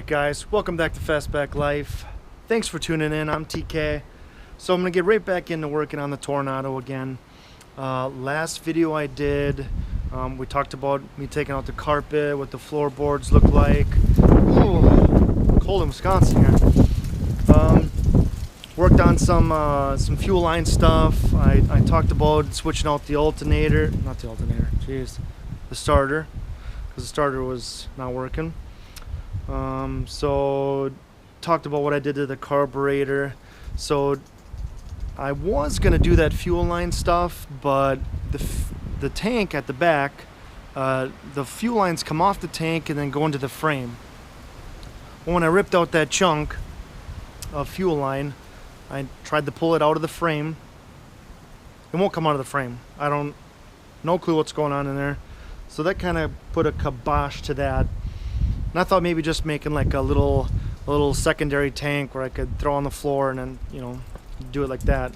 Alright guys, welcome back to Fastback Life. Thanks for tuning in. I'm TK. So I'm going to get right back into working on the Toronado again. Last video I did, we talked about me taking out the carpet, what the floorboards look like. Ooh, cold in Wisconsin here. Worked on some fuel line stuff. I talked about switching out the alternator, not the alternator, jeez, the starter, because the starter was not working. So talked about what I did to the carburetor. So I was gonna do that fuel line stuff, but the tank at the back, the fuel lines come off the tank and then go into the frame. Well, when I ripped out that chunk of fuel line, I tried to pull it out of the frame. It won't come out of the frame. No clue what's going on in there. So that kind of put a kibosh to that. And I thought maybe just making like a little secondary tank where I could throw on the floor and then, you know, do it like that.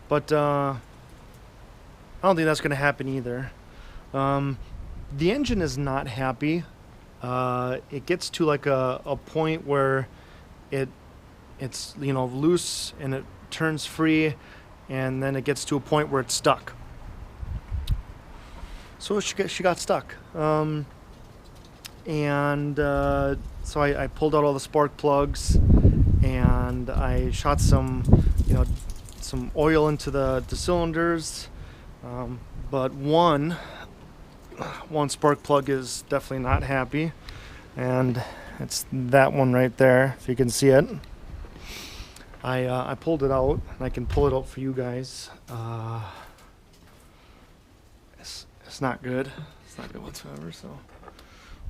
But I don't think that's going to happen either. The engine is not happy. It gets to like a point where it's, you know, loose and it turns free, and then it gets to a point where it's stuck. So she got stuck. So I pulled out all the spark plugs and I shot some oil into the cylinders, but one spark plug is definitely not happy, and it's that one right there, if you can see it. I pulled it out, and I can pull it out for you guys. It's not good. It's not good whatsoever. So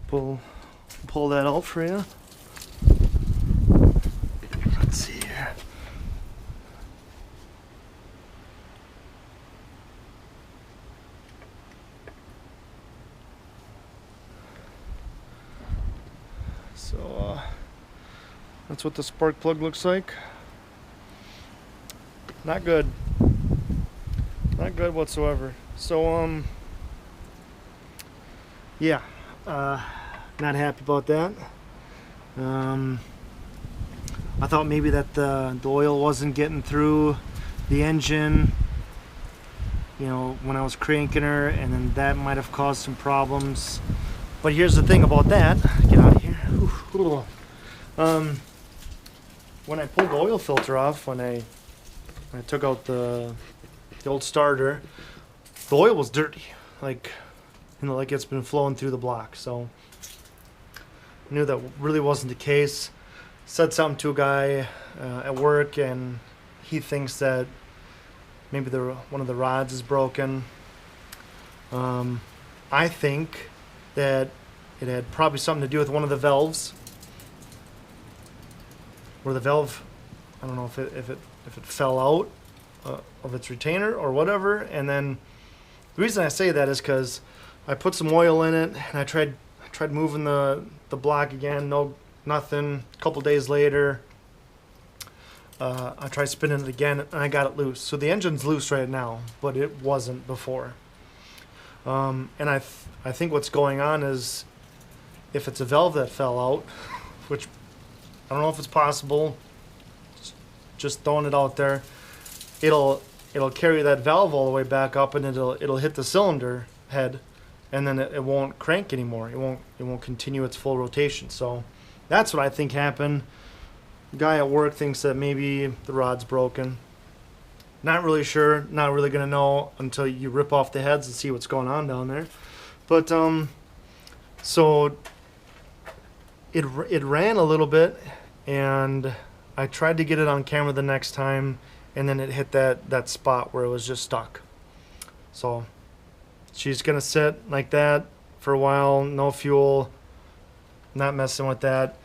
pull that out for you. Let's see here. So that's what the spark plug looks like. Not good. Not good whatsoever. So yeah, not happy about that. I thought maybe that the oil wasn't getting through the engine, you know, when I was cranking her, and then that might have caused some problems. But here's the thing about that. Get out of here. When I pulled the oil filter off, when I took out the old starter, the oil was dirty, like, you know, like it's been flowing through the block. So I knew that really wasn't the case. Said something to a guy at work, and he thinks that maybe one of the rods is broken. I think that it had probably something to do with one of the valves, where the valve, I don't know if it fell out of its retainer or whatever. And then the reason I say that is because I put some oil in it, and I tried moving the block again. Nothing. A couple days later, I tried spinning it again, and I got it loose. So the engine's loose right now, but it wasn't before. And I think what's going on is, if it's a valve that fell out, which I don't know if it's possible, just throwing it out there, it'll carry that valve all the way back up, and it'll hit the cylinder head, and then it won't crank anymore. It won't continue its full rotation. So that's what I think happened. The guy at work thinks that maybe the rod's broken. Not really sure. Not really gonna know until you rip off the heads and see what's going on down there. But so it ran a little bit, and I tried to get it on camera the next time, and then it hit that spot where it was just stuck. So she's gonna sit like that for a while, no fuel, not messing with that.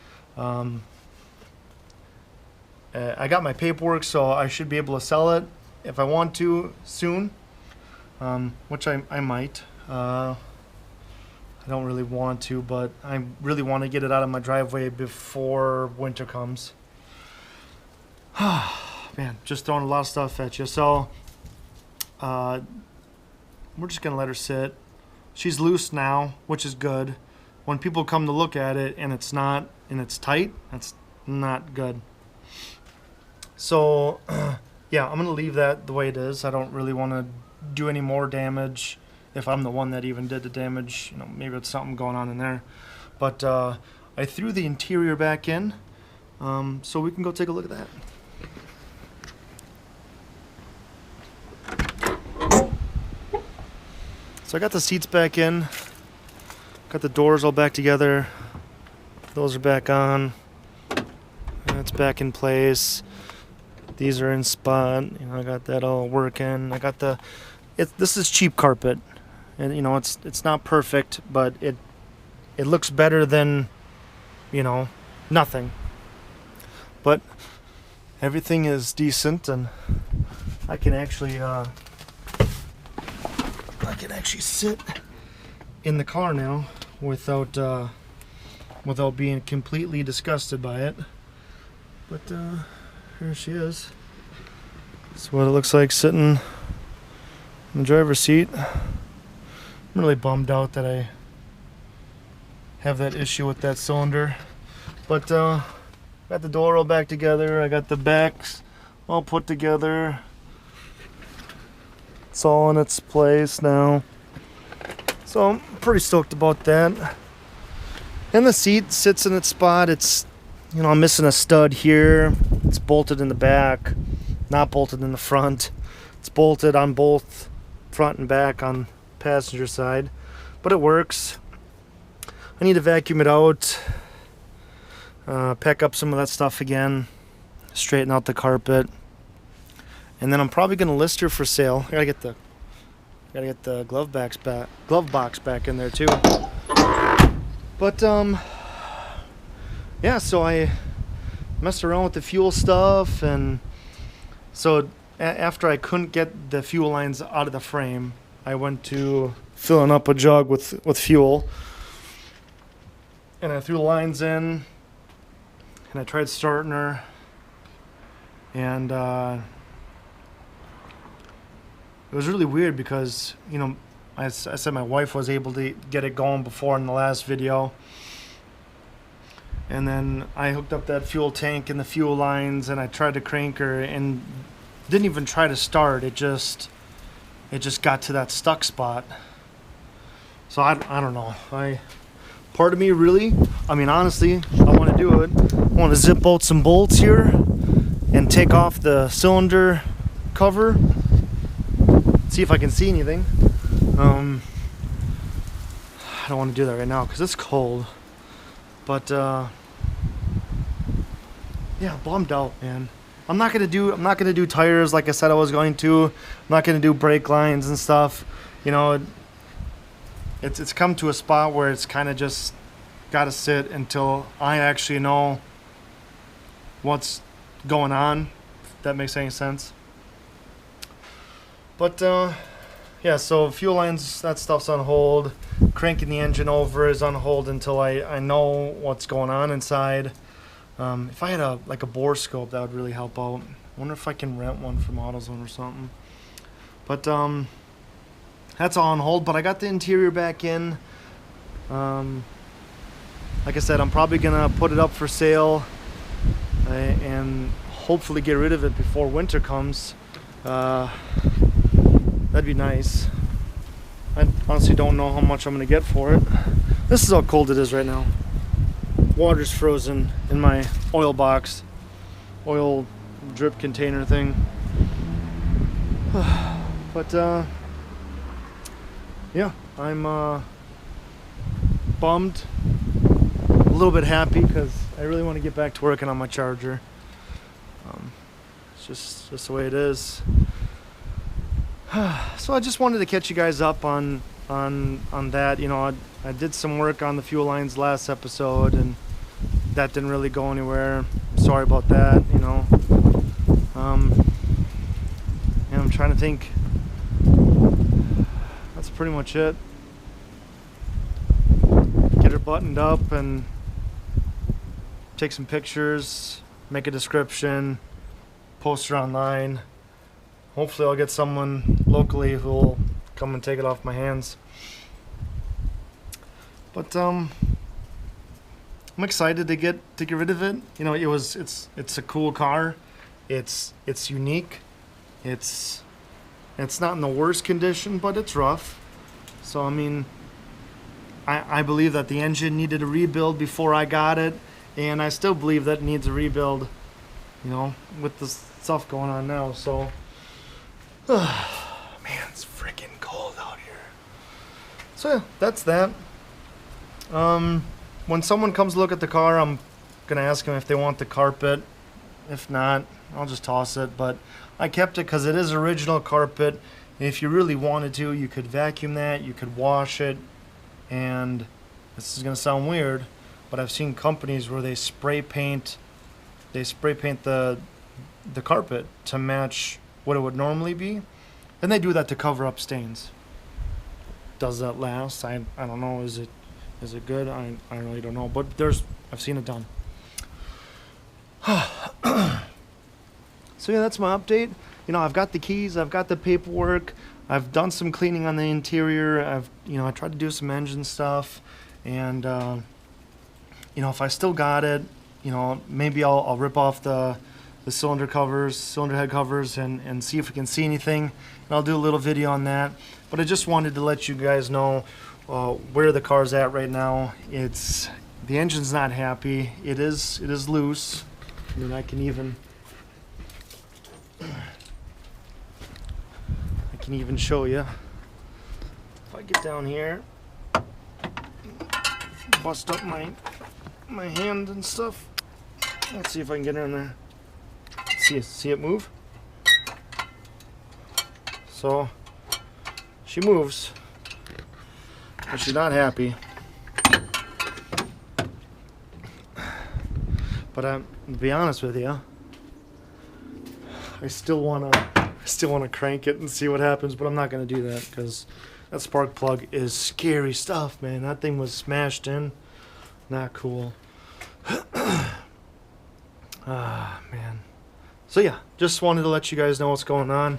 I got my paperwork, so I should be able to sell it if I want to soon, which I might. I don't really want to, but I really want to get it out of my driveway before winter comes. Man, just throwing a lot of stuff at you. So we're just gonna let her sit. She's loose now, which is good. when people come to look at it and it's not, and it's tight, that's not good. So yeah, I'm gonna leave that the way it is. I don't really want to do any more damage. If I'm the one that even did the damage, you know, maybe it's something going on in there. But I threw the interior back in, so we can go take a look at that. So I got the seats back in, got the doors all back together. Those are back on. That's back in place. These are in spot. You know, I got that all working. I got the. This is cheap carpet, and you know it's not perfect, but it looks better than, you know, nothing. But everything is decent, and I can actually sit in the car now without being completely disgusted by it. But here she is. That's what it looks like sitting in the driver's seat. I'm really bummed out that I have that issue with that cylinder. But got the door all back together. I got the backs all put together. It's all in its place now. So I'm pretty stoked about that. And the seat sits in its spot. It's, you know, I'm missing a stud here. It's bolted in the back, not bolted in the front. It's bolted on both front and back on passenger side, but it works. I need to vacuum it out, pack up some of that stuff again, straighten out the carpet, and then I'm probably gonna list her for sale. I gotta get the glove box back in there too. But yeah, so I messed around with the fuel stuff, and so after I couldn't get the fuel lines out of the frame, I went to filling up a jug with fuel, and I threw the lines in, and I tried starting her, and it was really weird because, you know, I said my wife was able to get it going before in the last video. And then I hooked up that fuel tank and the fuel lines, and I tried to crank her and didn't even try to start. It just got to that stuck spot. So I don't know. Part of me really, I mean, honestly, I want to do it. I want to zip out some bolts here and take off the cylinder cover. See if I can see anything. I don't want to do that right now because it's cold. But yeah, bummed out, man. I'm not gonna do tires like I said I was going to. I'm not gonna do brake lines and stuff. You know, it's come to a spot where it's kind of just gotta sit until I actually know what's going on. If that makes any sense. But yeah, so fuel lines, that stuff's on hold. Cranking the engine over is on hold until I know what's going on inside. If I had a bore scope, that would really help out. I wonder if I can rent one from AutoZone or something. But that's all on hold. But I got the interior back in. Like I said, I'm probably gonna put it up for sale and hopefully get rid of it before winter comes. That'd be nice. I honestly don't know how much I'm gonna get for it. This is how cold it is right now. Water's frozen in my oil box, oil drip container thing. But yeah, I'm bummed, a little bit happy because I really want to get back to working on my Charger. It's just the way it is. So I just wanted to catch you guys up on that. You know, I did some work on the fuel lines last episode, and that didn't really go anywhere. Sorry about that. You know, and I'm trying to think. That's pretty much it. Get her buttoned up and take some pictures, make a description, post her online. Hopefully I'll get someone locally who'll come and take it off my hands. But I'm excited to get rid of it. You know, it's a cool car. It's unique. It's not in the worst condition, but it's rough. So I mean, I believe that the engine needed a rebuild before I got it, and I still believe that it needs a rebuild, you know, with the stuff going on now. So, man, it's freaking cold out here. So yeah, that's that. When someone comes to look at the car, I'm gonna ask them if they want the carpet. If not, I'll just toss it. But I kept it because it is original carpet. If you really wanted to, you could vacuum that, you could wash it, and this is gonna sound weird, but I've seen companies where they spray paint the carpet to match what it would normally be, and they do that to cover up stains. Does that last? I don't know. Is it good? I really don't know, but I've seen it done. So yeah, that's my update. You know, I've got the keys, I've got the paperwork, I've done some cleaning on the interior, I tried to do some engine stuff, and you know, if I still got it, you know, maybe I'll rip off the cylinder head covers, and see if we can see anything, and I'll do a little video on that. But I just wanted to let you guys know where the car's at right now. The engine's not happy. It is loose. I mean, I can even show you. If I get down here, bust up my hand and stuff. Let's see if I can get in there. See it move? So she moves, but she's not happy. But to be honest with you, I still wanna crank it and see what happens, but I'm not gonna do that because that spark plug is scary stuff, man. That thing was smashed in. Not cool. Man. So yeah, just wanted to let you guys know what's going on.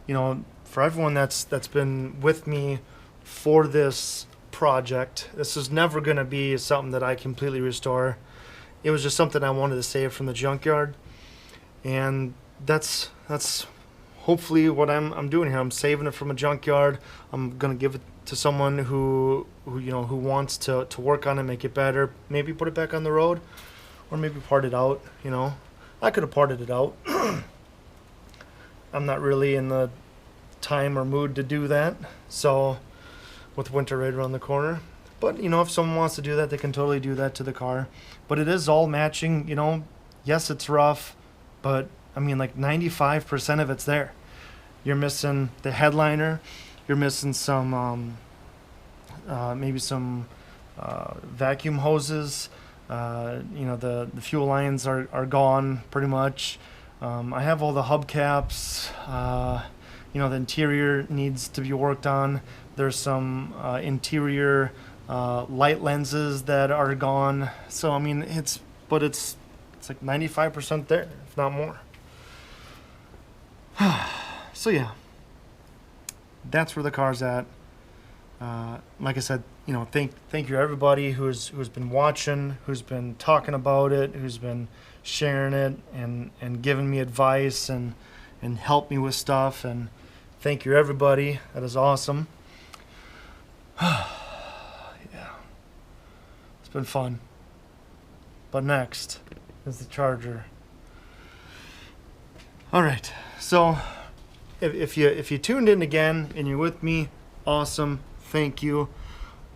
You know, for everyone that's been with me for this project, this is never gonna be something that I completely restore. It was just something I wanted to save from the junkyard, and that's hopefully what I'm doing here. I'm saving it from a junkyard. I'm gonna give it to someone who wants to work on it, make it better, maybe put it back on the road, or maybe part it out. You know, I could have parted it out. I'm not really in the time or mood to do that, so with winter right around the corner. But you know, if someone wants to do that, they can totally do that to the car. But it is all matching, you know. Yes, it's rough, but I mean, like 95% of it's there. You're missing the headliner, you're missing some maybe some vacuum hoses. You know, the fuel lines are gone pretty much. I have all the hubcaps. You know, the interior needs to be worked on. There's some interior light lenses that are gone. So I mean, it's like 95% there, if not more. So yeah, that's where the car's at. Like I said, you know, thank you everybody who's been watching, who's been talking about it, who's been sharing it and giving me advice and help me with stuff. And thank you everybody. That is awesome. Yeah, it's been fun. But next is the charger. All right, so if you tuned in again and you're with me, awesome. Thank you.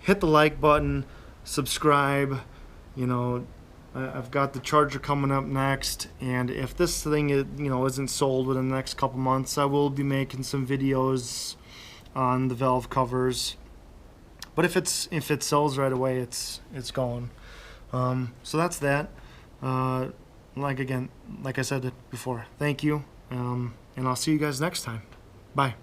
Hit the like button, subscribe. You know, I've got the charger coming up next, and if this thing isn't sold within the next couple months, I will be making some videos on the valve covers. But if it sells right away, it's gone. So that's that. Like I said before, thank you, and I'll see you guys next time. Bye.